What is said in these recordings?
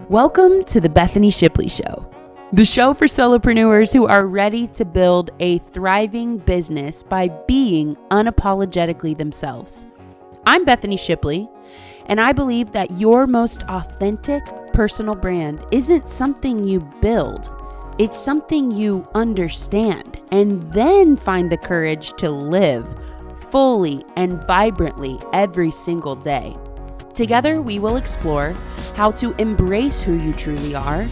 Welcome to the Bethany Shipley Show, the show for solopreneurs who are ready to build a thriving business by being unapologetically themselves. I'm Bethany Shipley, and I believe that your most authentic personal brand isn't something you build. It's something you understand and then find the courage to live fully and vibrantly every single day. Together, we will explore how to embrace who you truly are,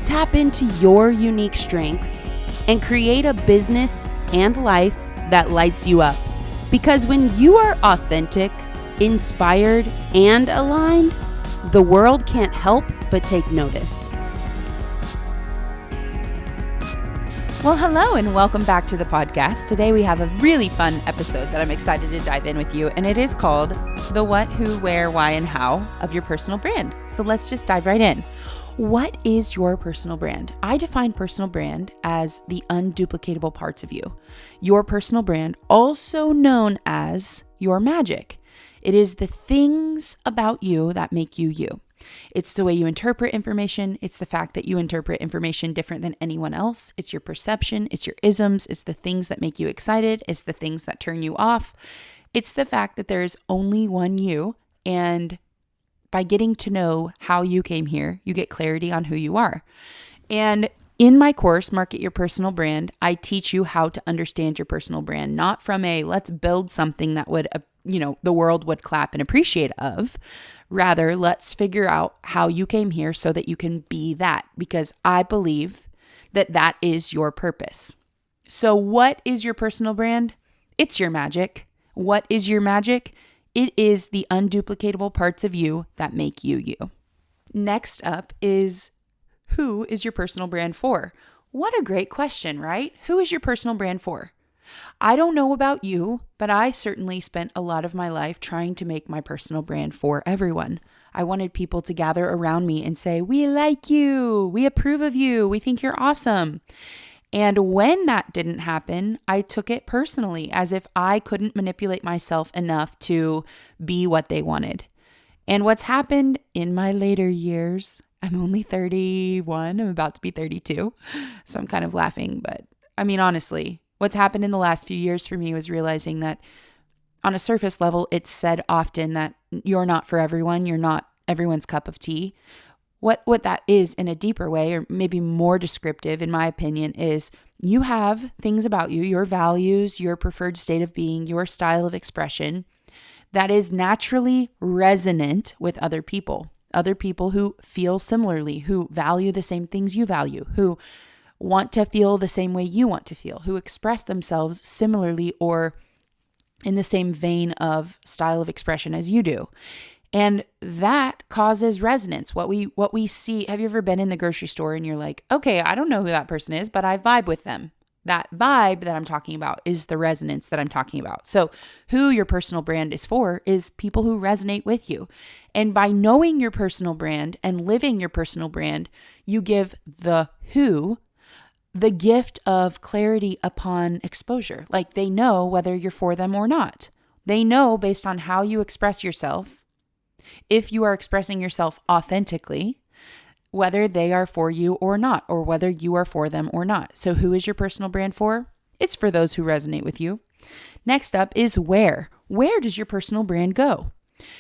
tap into your unique strengths, and create a business and life that lights you up. Because when you are authentic, inspired, and aligned, the world can't help but take notice. Well, hello and welcome back to the podcast. Today we have a really fun episode that I'm excited to dive in with you, and it is called The What, Who, Where, Why, and How of Your Personal Brand. So let's just dive right in. What is your personal brand? I define personal brand as the unduplicatable parts of you. Your personal brand, also known as your magic. It is the things about you that make you you. It's the way you interpret information. It's the fact that you interpret information different than anyone else. It's your perception. It's your isms. It's the things that make you excited. It's the things that turn you off. It's the fact that there is only one you. And by getting to know how you came here, you get clarity on who you are. And in my course, Market Your Personal Brand, I teach you how to understand your personal brand, not from a let's build something that would, the world would clap and appreciate of. Rather, let's figure out how you came here so that you can be that, because I believe that that is your purpose. So what is your personal brand? It's your magic. What is your magic? It is the unduplicatable parts of you that make you you. Next up is, who is your personal brand for? What a great question, right? Who is your personal brand for? I don't know about you, but I certainly spent a lot of my life trying to make my personal brand for everyone. I wanted people to gather around me and say, we like you, we approve of you, we think you're awesome. And when that didn't happen, I took it personally, as if I couldn't manipulate myself enough to be what they wanted. And what's happened in my later years, I'm only 31, I'm about to be 32, so I'm kind of laughing, but I mean, honestly, what's happened in the last few years for me was realizing that on a surface level, it's said often that you're not for everyone. You're not everyone's cup of tea. What that is in a deeper way, or maybe more descriptive, in my opinion, is you have things about you, your values, your preferred state of being, your style of expression that is naturally resonant with other people who feel similarly, who value the same things you value, who want to feel the same way you want to feel, who express themselves similarly or in the same vein of style of expression as you do. And that causes resonance. What we see, have you ever been in the grocery store and you're like, okay, I don't know who that person is, but I vibe with them. That vibe that I'm talking about is the resonance that I'm talking about. So who your personal brand is for is people who resonate with you. And by knowing your personal brand and living your personal brand, you give the who the gift of clarity upon exposure. Like, they know whether you're for them or not. They know based on how you express yourself, if you are expressing yourself authentically, whether they are for you or not, or whether you are for them or not. So who is your personal brand for? It's for those who resonate with you. Next up is where. Where does your personal brand go?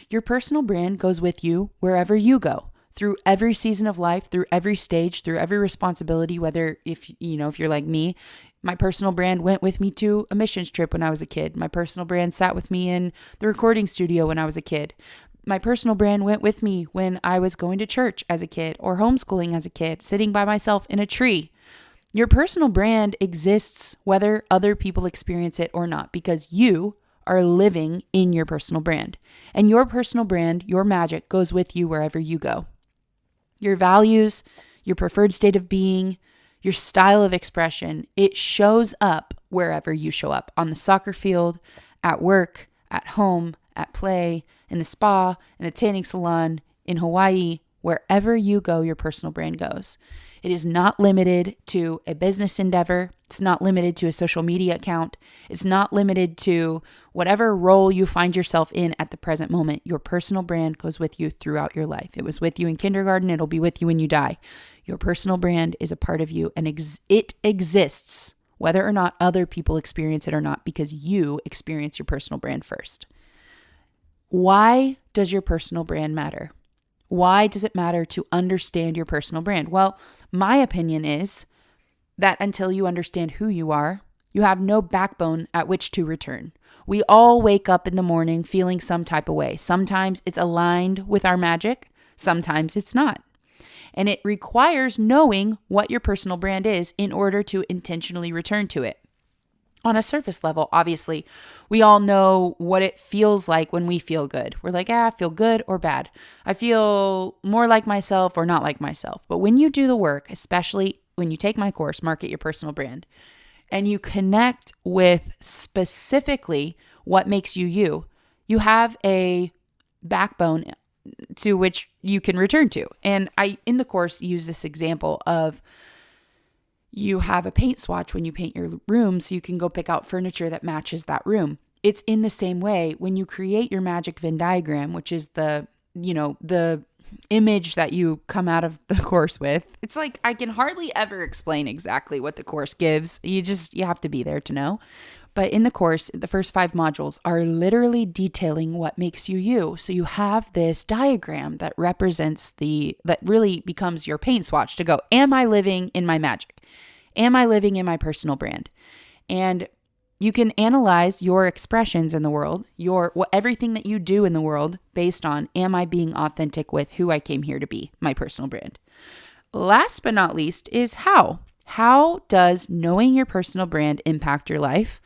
Your personal brand goes with you wherever you go. Through every season of life, through every stage, through every responsibility, whether if you're like me, my personal brand went with me to a missions trip when I was a kid. My personal brand sat with me in the recording studio when I was a kid. My personal brand went with me when I was going to church as a kid or homeschooling as a kid, sitting by myself in a tree. Your personal brand exists whether other people experience it or not, because you are living in your personal brand. And your personal brand, your magic, goes with you wherever you go. Your values, your preferred state of being, your style of expression, it shows up wherever you show up, on the soccer field, at work, at home, at play, in the spa, in the tanning salon, in Hawaii, Wherever you go, your personal brand goes. It is not limited to a business endeavor. It's not limited to a social media account. It's not limited to whatever role you find yourself in at the present moment. Your personal brand goes with you throughout your life. It was with you in kindergarten. It'll be with you when you die. Your personal brand is a part of you, and it exists whether or not other people experience it or not, because you experience your personal brand first. Why does your personal brand matter? Why does it matter to understand your personal brand? Well, my opinion is that until you understand who you are, you have no backbone at which to return. We all wake up in the morning feeling some type of way. Sometimes it's aligned with our magic. Sometimes it's not. And it requires knowing what your personal brand is in order to intentionally return to it. On a surface level, obviously, we all know what it feels like when we feel good. We're like, I feel good or bad. I feel more like myself or not like myself. But when you do the work, especially when you take my course, Market Your Personal Brand, and you connect with specifically what makes you you, you have a backbone to which you can return to. And I, in the course, use this example of you have a paint swatch when you paint your room, so you can go pick out furniture that matches that room. It's in the same way when you create your magic Venn diagram, which is the image that you come out of the course with. It's like, I can hardly ever explain exactly what the course gives. You have to be there to know. But in the course, the first 5 modules are literally detailing what makes you you. So you have this diagram that represents that really becomes your paint swatch to go, am I living in my magic? Am I living in my personal brand? And you can analyze your expressions in the world, everything that you do in the world based on, am I being authentic with who I came here to be, my personal brand? Last but not least is how. How does knowing your personal brand impact your life?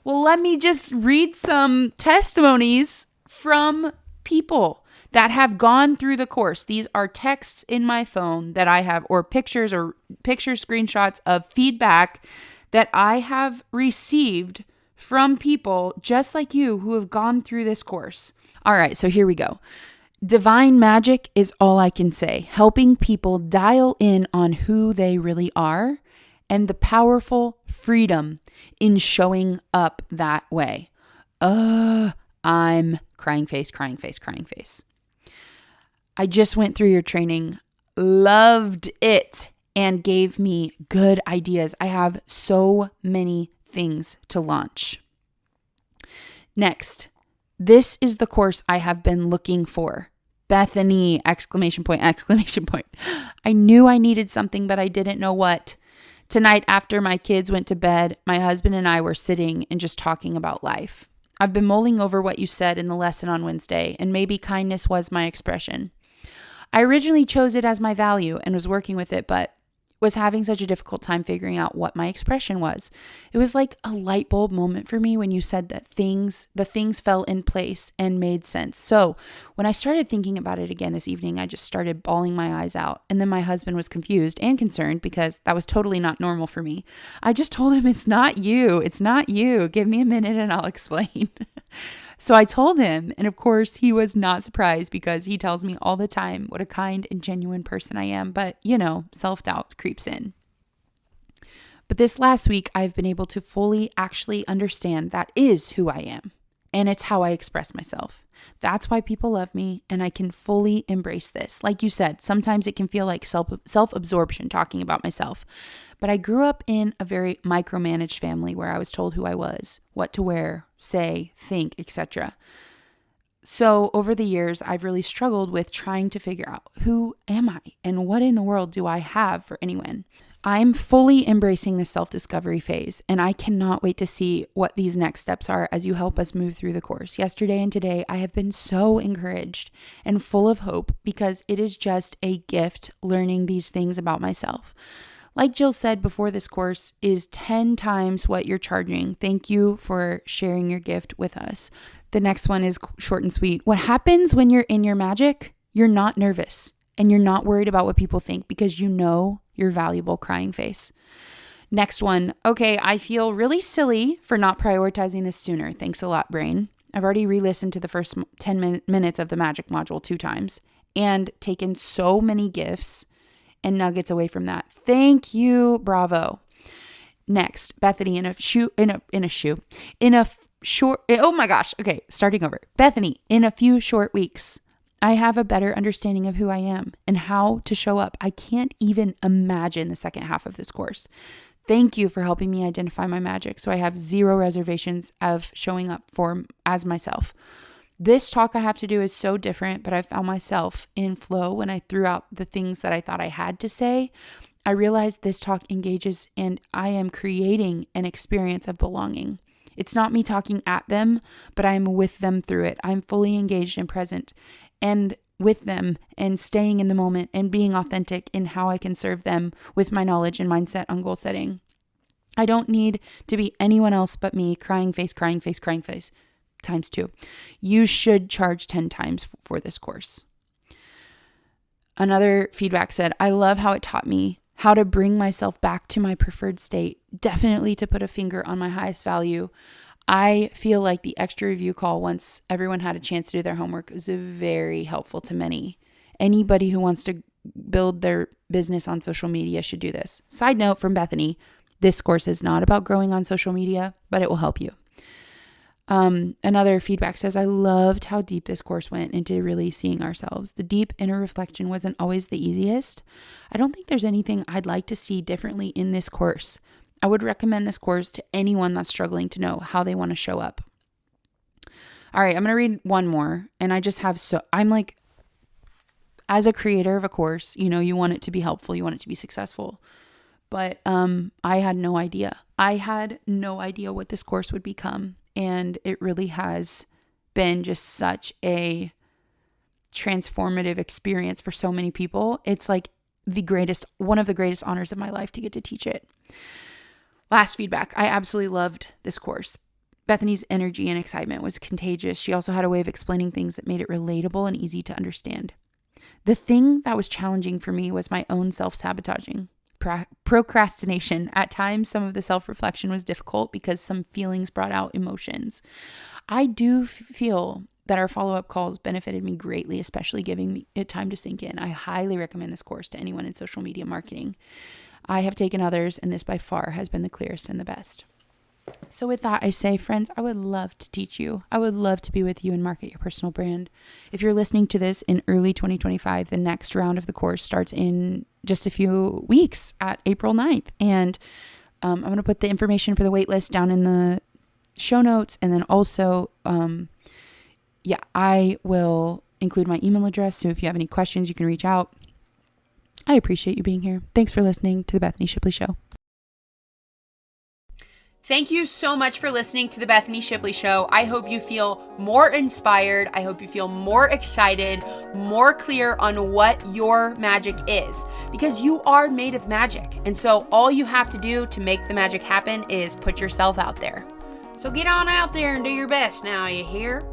Well, let me just read some testimonies from people that have gone through the course. These are texts in my phone that I have, or pictures screenshots of feedback that I have received from people just like you who have gone through this course. All right, so here we go. Divine magic is all I can say, helping people dial in on who they really are and the powerful freedom in showing up that way. I'm crying face. I just went through your training, loved it, and gave me good ideas. I have so many things to launch. Next, this is the course I have been looking for. Bethany, ! I knew I needed something, but I didn't know what. Tonight, after my kids went to bed, my husband and I were sitting and just talking about life. I've been mulling over what you said in the lesson on Wednesday, and maybe kindness was my expression. I originally chose it as my value and was working with it, but was having such a difficult time figuring out what my expression was. It was like a light bulb moment for me when you said that the things fell in place and made sense. So when I started thinking about it again this evening, I just started bawling my eyes out. And then my husband was confused and concerned because that was totally not normal for me. I just told him, it's not you. It's not you. Give me a minute and I'll explain. So I told him, and of course he was not surprised because he tells me all the time what a kind and genuine person I am, but self-doubt creeps in. But this last week, I've been able to fully actually understand that is who I am, and it's how I express myself. That's why people love me, and I can fully embrace this. Like you said, sometimes it can feel like self-absorption talking about myself. But I grew up in a very micromanaged family where I was told who I was, what to wear, say, think, etc. So over the years, I've really struggled with trying to figure out who am I and what in the world do I have for anyone. I'm fully embracing this self-discovery phase, and I cannot wait to see what these next steps are as you help us move through the course. Yesterday and today, I have been so encouraged and full of hope because it is just a gift learning these things about myself. Like Jill said before, this course is 10 times what you're charging. Thank you for sharing your gift with us. The next one is short and sweet. What happens when you're in your magic? You're not nervous and you're not worried about what people think because you know your valuable crying face. Next one. Okay, I feel really silly for not prioritizing this sooner. Thanks a lot, brain. I've already re-listened to the first 10 minutes of the magic module 2 times. and taken so many gifts and nuggets away from that. Thank you. Bravo. Next, Bethany, starting over. Bethany, in a few short weeks, I have a better understanding of who I am and how to show up. I can't even imagine the second half of this course. Thank you for helping me identify my magic, so I have zero reservations of showing up as myself. This talk I have to do is so different, but I found myself in flow when I threw out the things that I thought I had to say. I realized this talk engages and I am creating an experience of belonging. It's not me talking at them, but I'm with them through it. I'm fully engaged and present and with them and staying in the moment and being authentic in how I can serve them with my knowledge and mindset on goal setting. I don't need to be anyone else but me, crying face, times 2. You should charge 10 times for this course. Another feedback said, I love how it taught me how to bring myself back to my preferred state, definitely to put a finger on my highest value. I feel like the extra review call once everyone had a chance to do their homework was very helpful to many. Anybody who wants to build their business on social media should do this. Side note from Bethany, this course is not about growing on social media, but it will help you. Another feedback says, I loved how deep this course went into really seeing ourselves. The deep inner reflection wasn't always the easiest. I don't think there's anything I'd like to see differently in this course. I would recommend this course to anyone that's struggling to know how they want to show up. All right, I'm going to read one more. And I just have I'm like, as a creator of a course, you want it to be helpful. You want it to be successful. But I had no idea. I had no idea what this course would become. And it really has been just such a transformative experience for so many people. It's like one of the greatest honors of my life to get to teach it. Last feedback. I absolutely loved this course. Bethany's energy and excitement was contagious. She also had a way of explaining things that made it relatable and easy to understand. The thing that was challenging for me was my own self-sabotaging. Procrastination. At times, some of the self-reflection was difficult because some feelings brought out emotions. I do feel that our follow-up calls benefited me greatly, especially giving me it time to sink in. I highly recommend this course to anyone in social media marketing. I have taken others, and this by far has been the clearest and the best. So with that, I say, friends, I would love to teach you. I would love to be with you and market your personal brand. If you're listening to this in early 2025, the next round of the course starts in just a few weeks at April 9th. And I'm going to put the information for the waitlist down in the show notes. And then also, I will include my email address. So if you have any questions, you can reach out. I appreciate you being here. Thanks for listening to The Bethany Shipley Show. Thank you so much for listening to The Bethany Shipley Show. I hope you feel more inspired. I hope you feel more excited, more clear on what your magic is, because you are made of magic. And so all you have to do to make the magic happen is put yourself out there. So get on out there and do your best now, you hear?